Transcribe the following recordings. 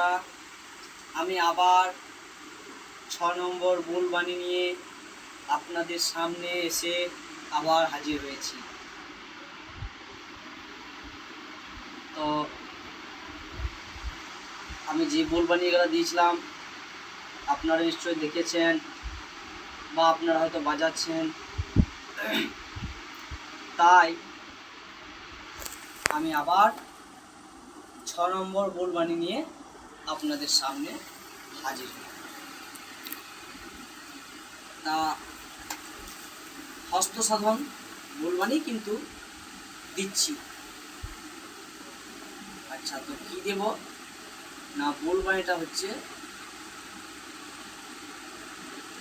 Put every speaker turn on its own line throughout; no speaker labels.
বন্ধুরা, আমি আবার 6 নম্বর বুলবাণী নিয়ে আপনাদের সামনে এসে আবার হাজির হয়েছি। তো আমি যে বুলবাণীগুলো দিয়েছিলাম আপনারা নিশ্চয়ই দেখেছেন বা আপনারা হয়তো বাজাচ্ছেন, তাই আমি আবার 6 নম্বর বুলবাণী নিয়ে আপনাদের সামনে হাজির হই। তা হস্তসাধন বুলবাণী কিন্তু দিচ্ছি। আচ্ছা, তো কি দেব না, বুলবাণীটা হচ্ছে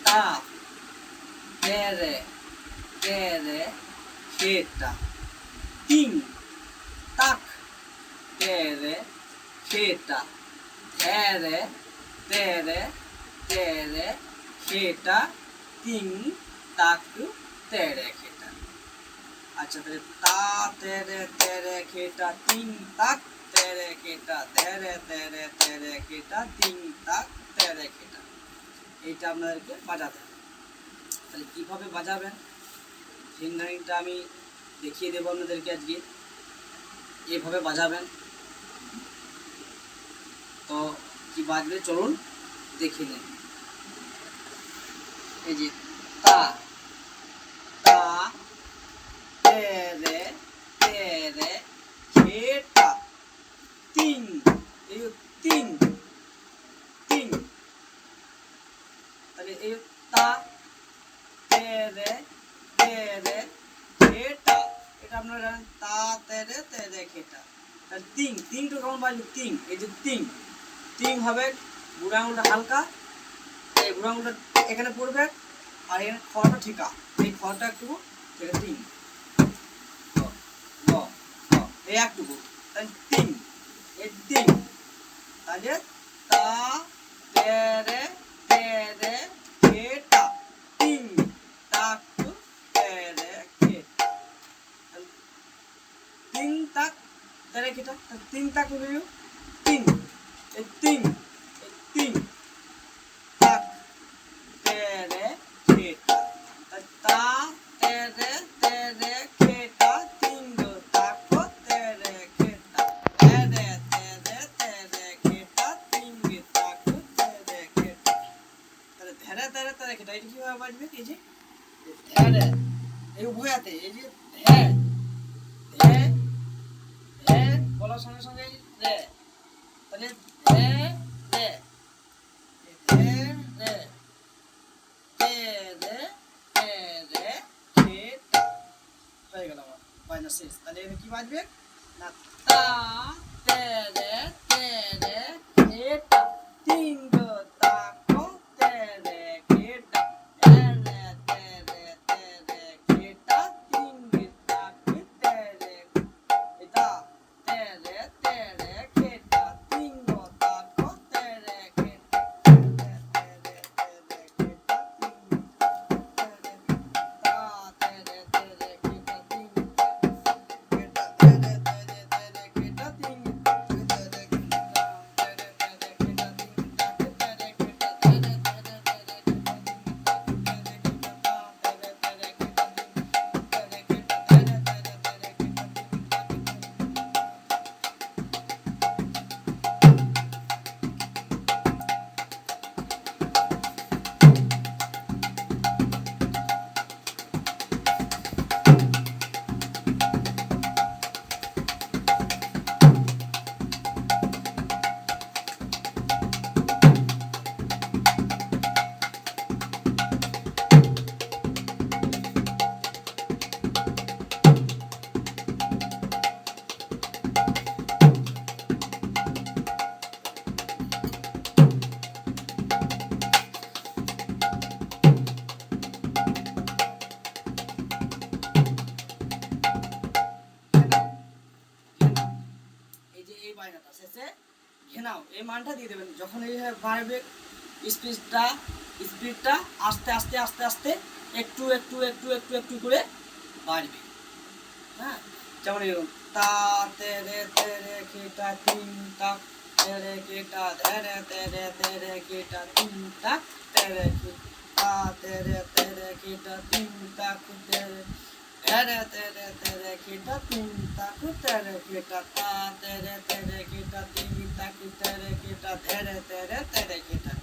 তা তেরে তেরে খেটা তিন তাক তেরে খেটা তেরে তেরে তেরে খেটা তিন তাক তেরে খেটা। আচ্ছা, তাহলে তা তেরে তেরে খেটা তিন তাক তেরে খেটা তেরে তেরে তেরে খেটা তিন তাক তেরে খেটা, এইটা আপনাদেরকে বাজাতে হবে। তাহলে কীভাবে বাজাবেন ফিঙ্গারিংটা আমি দেখিয়ে দেবো আপনাদেরকে আজকে। এইভাবে বাজাবেন। তো কি বাজবে চলুন দেখে নিন। এই যে তা তা তেরে তেরে খেটা তিন, এই তিন তিন। তাহলে এই তা তেরে তেরে খেটা, এটা আপনারা জানেন, তা তেরে তেরে খেটা। তাহলে তিন তিনটু কেমন বাজবে? তিন, এই যে তিন তিন হবে, বুড়ো আঙুলটা হালকা, এই বুড়ো আঙুলটা এখানে পড়বে, আর এখানে খড়টা ঠিকা, এই খড়টা একটু থেকে তিন এই একটুকু, তাহলে তিন, এই তিন। তাহলে তা তেরে তেরে খেটা তিন তাক তেরে খেটা, তিন তাক তেরে খেটা, তিন তাক হবে তিন, এই তিন তিন তাক তেরে খেটা, তা তেরে তেরে খেটা তিন তাক তেরে খেটা তেরে তেরে তেরে খেটা তিন তাক তেরে খেটা। তাহলে ধেরে ধেরে তেরে খেটা, এটা কিভাবে বাজবে? এই যে ধেরে, এই উভয়াতে, এই যে ধে ধে ধে বলার সঙ্গে সঙ্গে রে, তাহলে ধে রে ধে রে তেরে তেরে খেটা হয়ে গেল আমার বাজনা শেষ। তাহলে এখানে কি বাজবে না, তা তেরে তেরে খেটা তিন তাক তেরে খেটা তেরে তেরে তেরে খেটা তিন তাক তেরে, এটা তেরে তেরে খেটা তিন তাক তেরে খেটা তেরে তেরে তেরে খেটা তিন তেরে তা তেরে তেরে খেটা তিন খেটা তেরে তেরে তেরে খেটা তিন তেরে খেটা তেরে তেরে খেটা তিন তাক তেরে খেটা তেরে তেরে তেরে খেটা তিন তাক তেরে খেটা তা তেরে তেরে খেটা তিন তেরে খেটা তেরে তেরে তেরে খেটা তিন তাক। এই যে এই বায়নাটা শেষে ঘেনাও, এই মানটা দিয়ে দেবেন। যখন এইভাবে বাড়বে স্পিডটা আস্তে আস্তে আস্তে আস্তে একটু একটু একটু একটু একটু করে বাড়বে। হ্যাঁ, যেমন এরকম তা তেরে তেরে খেটা তিন তাক तेरे केटा धरे तेरे तेरे केटा तीन ताक तेरे केटा तेरे तेरे केटा तीन ताक तेरे तेरे तेरे तेरे केटा तीन ताक तेरे केटा ता तेरे तेरे केटा तीन ताक तेरे केटा धरे तेरे तेरे केटा।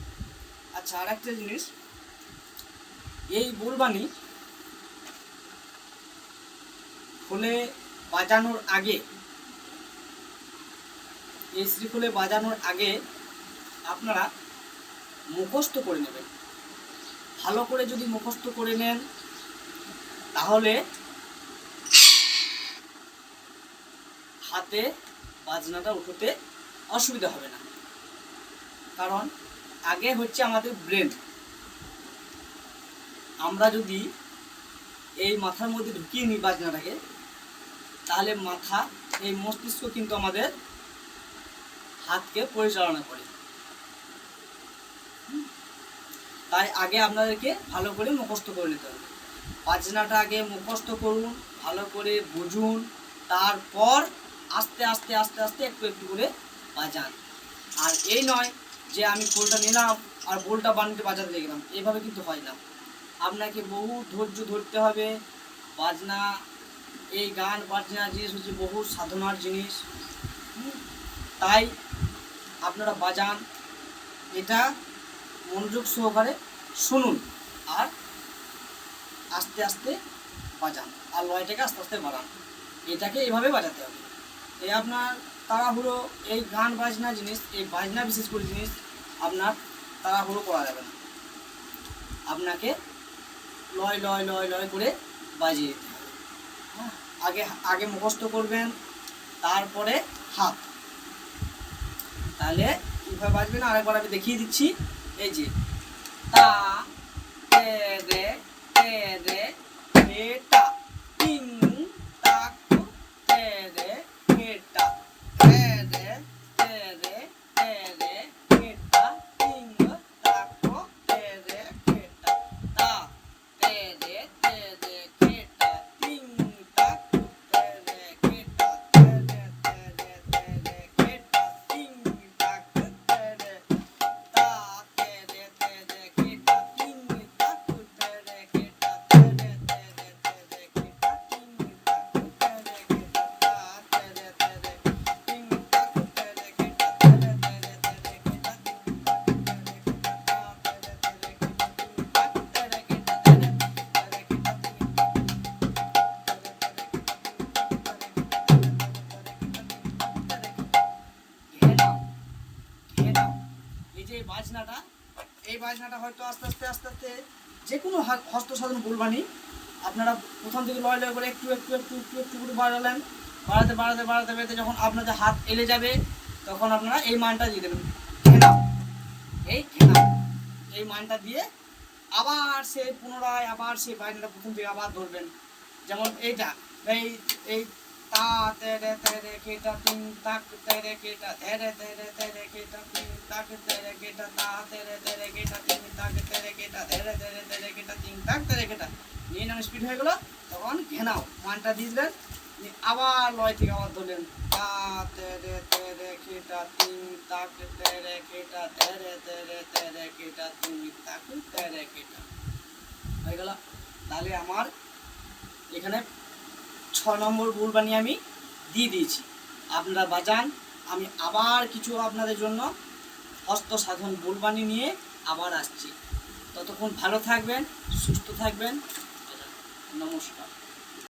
আচ্ছা, আরেকটা জিনিস, এই বুলবানি খুলে বাজানোর আগে, এই শ্রীফুলে বাজানোর আগে আপনারা মুখস্থ করে নেবেন। ভালো করে যদি মুখস্থ করে নেন তাহলে হাতে বাজনাটা উঠোতে অসুবিধা হবে না। কারণ আগে হচ্ছে আমাদের ব্রেন। আমরা যদি এই মাথার মধ্যে ঢুকিয়ে নিই বাজনাটাকে, তাহলে মাথা, এই মস্তিষ্ক কিন্তু আমাদের হাতকে পরিচালনা করে। তাই আগে আপনাদেরকে ভালো করে মুখস্থ করে নিতে হবে। বাজনাটা আগে মুখস্থ করুন, ভালো করে বুঝুন, তারপর আস্তে আস্তে আস্তে আস্তে একটু একটু করে বাজান। আর এই নয় যে আমি খোলটা নিলাম আর বোলটা বাজাতে দেখলাম, এভাবে কিন্তু হয় না। আপনাকে বহু ধৈর্য ধরতে হবে। বাজনা, এই গান বাজনা জিনিস হচ্ছে বহু সাধনার জিনিস। তাই আপনারা বাজান, এটা মনোযোগ সহকারে শুনুন আর আস্তে আস্তে বাজান, আর লয়টাকে আস্তে আস্তে বাড়ান। এটাকে এভাবে বাজাতে হবে। এই আপনার তাড়াহুড়ো, এই গান বাজনা জিনিস, এই বাজনা বিশেষ করে জিনিস আপনার তাড়াহুড়ো করা যাবে না। আপনাকে লয় লয় লয় লয় করে বাজিয়ে দিতে হবে। আগে আগে মুখস্থ করবেন, তারপরে হাত। তাহলে কীভাবে বাজবেন আরেকবার আমি দেখিয়ে দিচ্ছি। এই যে তা তে রে তে রে টা তিন তাক তে রে টা তে রে তে রে তে রে টা তিন তাক তে রে টা তা তে রে তে রে টা তিন তাক তে রে টা তে রে তে রে তে রে টা তিন তাক তে রে তা তে রে তে রে টা তিন তাক তে রে টা তে রে তে রে তে রে টা তিন তাক তে রে টা তা তে রে তে রে তিন তাক তে রে টা তে রে তে রে তে রে টা তিন তাক তে রে টা তা তে রে তে রে টা তিন তাক তে রে টা তে রে তে রে টা এই বাজনাটা, এই বাজনাটা হয়তো আস্তে আস্তে আস্তে আস্তে যে কোনো হস্ত সাধন বুলবানি আপনারা প্রথম থেকে লয় লয় করে একটু একটু একটু একটু একটু করে বাড়ালেন। বাড়াতে বাড়াতে বাড়াতে বাড়াতে যখন আপনাদের হাত এলে যাবে, তখন আপনারা এই মানটা দিয়ে দেবেন, ঘেনাও। এই ঘেনাও, এই মানটা দিয়ে আবার সে পুনরায় আবার সেই বাজনাটা প্রথম থেকে আবার ধরবেন। যেমন এইটা, এই এই তা তে রে কেটা তিন তাক তে রে কেটা ধরে তে রে কেটা তিন তাক তে রে কেটা তা তে রে কেটা তিন তাক তে রে কেটা ধরে তে রে কেটা তিন তাক তে রে কেটা নিয়ে নাম স্পিড হয়ে গেল। তখন ঘেনাও মানটা দিয়ে দিলেন, আবার লয় থেকে আবার ধরলেন তা তে রে কেটা তিন তাক তে রে কেটা ধরে তে রে কেটা তিন তাক তে রে কেটা হয়ে গেল। তাহলে আমার এখানে 6 নম্বর বুলবানি আমি দিয়ে দিয়েছি। আপনারা বাজান। আমি আবার কিছু আপনাদের জন্য হস্ত সাধন বুলবানি নিয়ে আবার আসছি। ততক্ষণ ভালো থাকবেন, সুস্থ থাকবেন। নমস্কার।